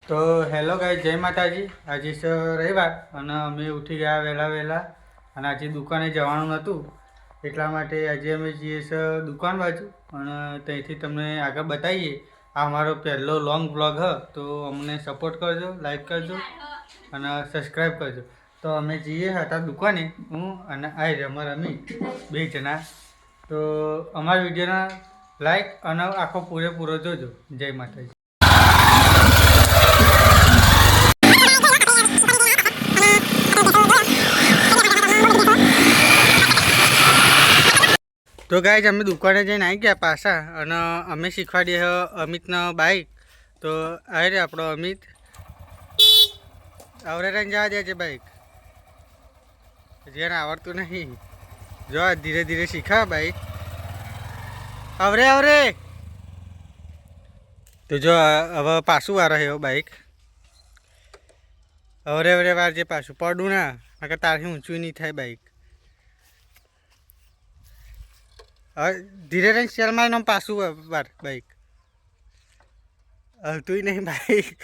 તો hello guys, જય માતાજી। આજે છે રવિવાર અને અમે ઉઠી ગયા વહેલા અને આજે દુકાને જવાનું નહોતું એટલા માટે આજે અમે જઈએ છે દુકાન બાજુ અને ત્યાંથી તમને આગળ બતાવીએ। આ અમારો પહેલો લોંગ બ્લોગ હ, તો અમને સપોર્ટ કરજો, લાઈક કરજો અને સબસ્ક્રાઈબ કરજો। તો અમે જઈએ હતા દુકાને, હું અને આ અમારા અમી બે જણા। તો અમારા વિડીયોના લાઈક અને આખો પૂરેપૂરો જોજો। જય માતાજી। તો ગાઈઝ અમે દુકાને જઈને આવી ગયા પાછા અને અમે શીખવાડીએ અમિતનો બાઇક। તો આ રે આપણો અમિત, આવડે રહીને જવા દે છે બાઇક, જેને આવડતું નહીં જો ધીરે ધીરે શીખા બાઇક। આવરે તો જો હવે પાછું વાર રહ્યો બાઇક, આવરે વાર જે પાછું પડું ના નકર તારથી ઊંચું નહીં થાય બાઇક। હવે ધીરે રહીને શેર મારીને પાછું વાર બાઇક, હલતું નહીં બાઇક,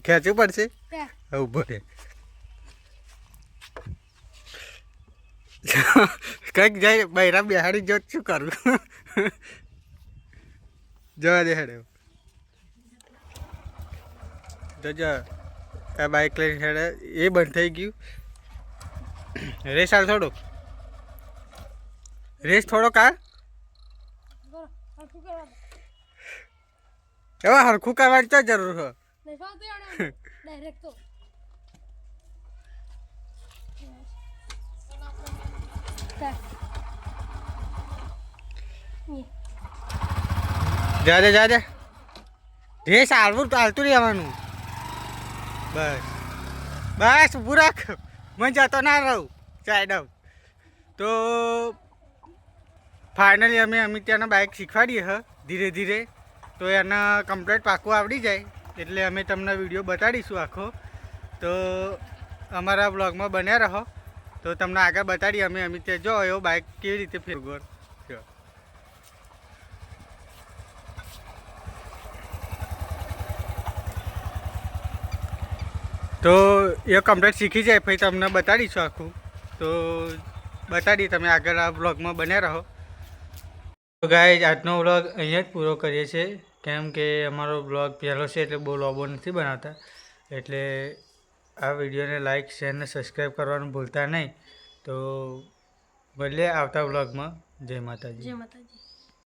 ખેંચવું પડશે ઉભો રે। કંઈક જાય બૈરા બેહાડી જો શું કરું, જવા દે હેડે જો આ બાઇક લઈને હેડે એ બંધ થઈ ગયું। રેસ હાલ થોડોક, રેસ થોડોક આ એવા હરખું કરવાની તો જરૂર હોય। જા દે રેસ હાલવું હાલતું રહેવાનું, બસ ઊભું રાખ, મને જતો ના રહું સાઈડ આવ। તો ફાઇનલી અમે ત્યાંના બાઇક શીખવાડીએ હ ધીરે ધીરે, તો એને કમ્પ્લીટ પાકું આવડી જાય એટલે અમે તમને વિડીયો બતાડીશું આખો। તો અમારા બ્લોગમાં બન્યા રહો, તો તમને આગળ બતાડીએ અમે ત્યાં જો એવો બાઇક કેવી રીતે ફેરગોર। તો એ કમ્પ્લીટ શીખી જાય પછી તમને બતાડીશું આખું, તો બતાડીએ, તમે આગળ આ બ્લોગમાં બન્યા રહો। તો ગાઈઝ આજનો બ્લોગ અહીંયા જ પૂરો કરીએ છીએ, કેમ કે અમારો બ્લોગ પહેલો છે એટલે બહુ લોબો નથી બનાવતા, એટલે આ વિડીયોને લાઇક શેર અને સબસ્ક્રાઈબ કરવાનું ભૂલતા નહીં। તો મળીએ આવતા બ્લોગમાં। જય માતાજી।